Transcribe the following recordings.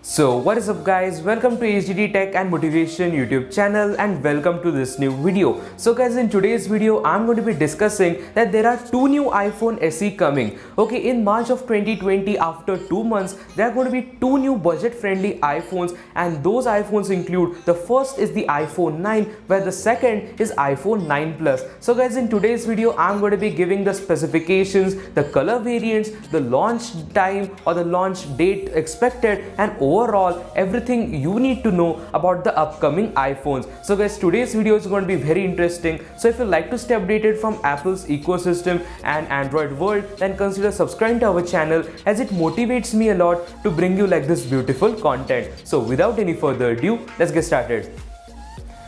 So what is up guys, welcome to HDD Tech and Motivation YouTube channel and welcome to this new video. So guys, in today's video I'm going to be discussing that there are two new iPhone SE coming. Okay, in March of 2020, after 2 months, there are going to be two new budget friendly iPhones, and those iPhones include, the first is the iPhone 9 where the second is iPhone 9 Plus. So guys, in today's video I'm going to be giving the specifications, the color variants, the launch time or the launch date expected, and overall everything you need to know about the upcoming iPhones. So guys, today's video is going to be very interesting. So if you like to stay updated from Apple's ecosystem and Android world, then consider subscribing to our channel, as it motivates me a lot to bring you like this beautiful content. So without any further ado, let's get started.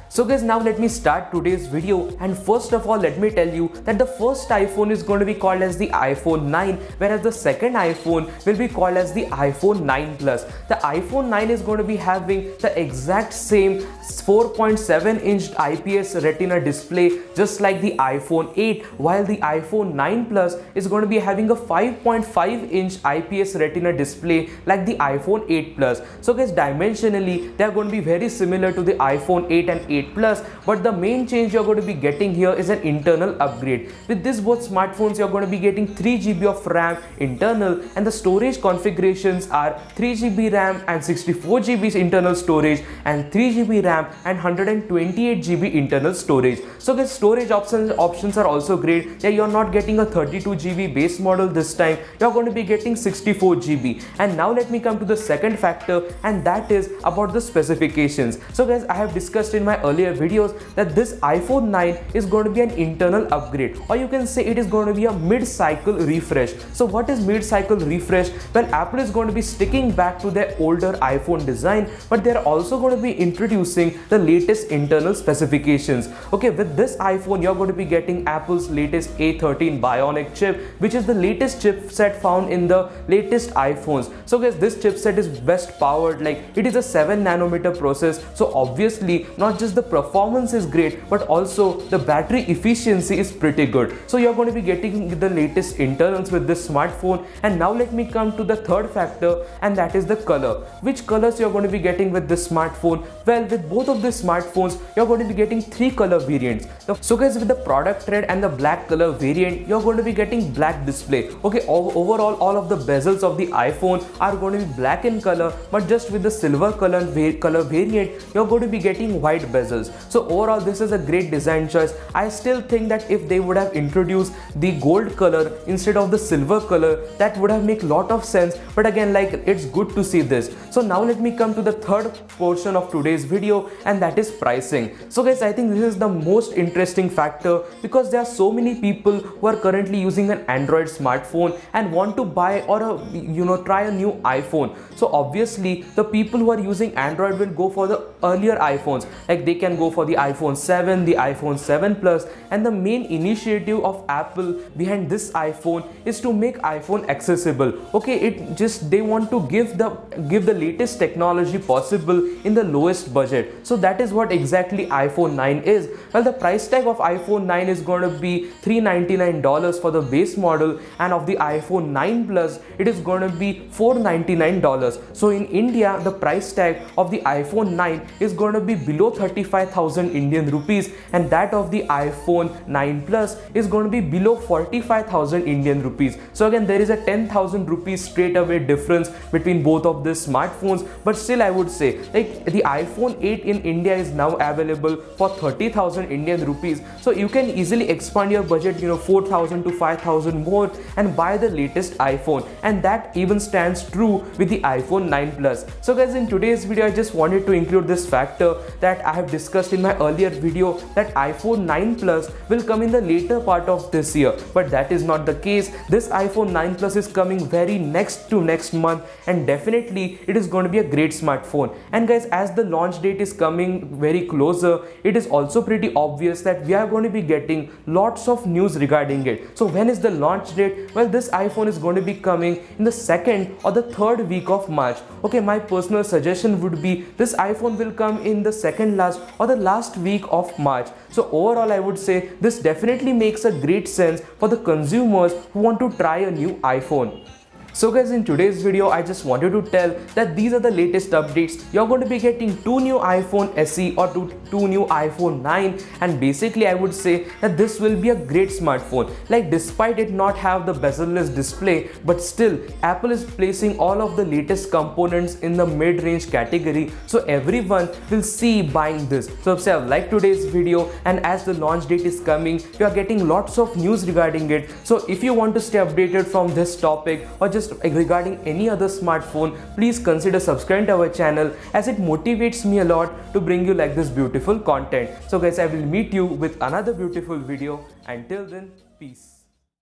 So guys, now let me start today's video, and first of all let me tell you that the first iPhone is going to be called as the iPhone 9, whereas the second iPhone will be called as the iPhone 9 Plus. The iPhone 9 is going to be having the exact same 4.7-inch IPS Retina display just like the iPhone 8, while the iPhone 9 Plus is going to be having a 5.5-inch IPS Retina display like the iPhone 8 Plus. So guys, dimensionally they are going to be very similar to the iPhone 8 and 8 Plus, but the main change you're going to be getting here is an internal upgrade. With this both smartphones you're going to be getting 3 GB of RAM internal, and the storage configurations are 3 GB RAM and 64 GB internal storage, and 3 GB RAM and 128 GB internal storage. So guys, storage options are also great. Yeah, you're not getting a 32 GB base model this time, you're going to be getting 64 GB. And now let me come to the second factor, and that is about the specifications. So guys, I have discussed in my earlier videos that this iPhone 9 is going to be an internal upgrade, or you can say it is going to be a mid-cycle refresh. So what is mid-cycle refresh? Well, Apple is going to be sticking back to their older iPhone design, but they're also going to be introducing the latest internal specifications. Okay, with this iPhone you're going to be getting Apple's latest A13 Bionic chip, which is the latest chipset found in the latest iPhones. So guys, this chipset is best powered, like it is a 7nm process, so obviously not just the performance is great, but also the battery efficiency is pretty good. So you're going to be getting the latest internals with this smartphone. And now let me come to the third factor, and that is the color. Which colors you're going to be getting with this smartphone? Well, with both of these smartphones you're going to be getting 3 color variants. So guys, with the product red and the black color variant, you're going to be getting black display. Okay, overall all of the bezels of the iPhone are going to be black in color, but just with the silver color variant you're going to be getting white bezels. So overall this is a great design choice. I still think that if they would have introduced the gold color instead of the silver color, that would have made a lot of sense, but again, like, it's good to see this. So now let me come to the third portion of today's video, and that is pricing. So guys, I think this is the most interesting factor, because there are so many people who are currently using an Android smartphone and want to buy or try a new iPhone. So obviously the people who are using Android will go for the earlier iPhones, like they can go for the iPhone 7, the iPhone 7 Plus, and the main initiative of Apple behind this iPhone is to make iPhone accessible. Okay, they want to give the latest technology possible in the lowest budget. So that is what exactly iPhone 9 is. Well, the price tag of iPhone 9 is going to be $399 for the base model, and of the iPhone 9 Plus it is going to be $499. So in India the price tag of the iPhone 9 is going to be below 35,000 Indian rupees, and that of the iPhone 9 Plus is going to be below 45,000 Indian rupees. So again, there is a 10,000 rupees straight away difference between both of these smartphones, but still I would say, like, the iPhone 8 in India is now available for 30,000 Indian rupees. So you can easily expand your budget, 4,000 to 5,000 more, and buy the latest iPhone, and that even stands true with the iPhone 9 Plus. So guys, in today's video I just wanted to include this factor that I have discussed in my earlier video, that iPhone 9 Plus will come in the later part of this year, but that is not the case. This iPhone 9 Plus is coming very next month, and definitely it is going to be a great smartphone. And guys, as the launch date is coming very closer, it is also pretty obvious that we are going to be getting lots of news regarding it. So when is the launch date? Well, this iPhone is going to be coming in the 2nd or the 3rd week of March. Okay, my personal suggestion would be this iPhone will come in the second last or the last week of March. So overall I would say this definitely makes a great sense for the consumers who want to try a new iPhone. So guys, in today's video I just wanted to tell that these are the latest updates. You're going to be getting two new iPhone SE or two new iPhone 9, and basically I would say that this will be a great smartphone. Like, despite it not have the bezel-less display, but still Apple is placing all of the latest components in the mid-range category, so everyone will see buying this. So if you have liked today's video, and as the launch date is coming, you are getting lots of news regarding it. So if you want to stay updated from this topic or just regarding any other smartphone, please consider subscribing to our channel, as it motivates me a lot to bring you like this beautiful content. So guys, I will meet you with another beautiful video. Until then, peace.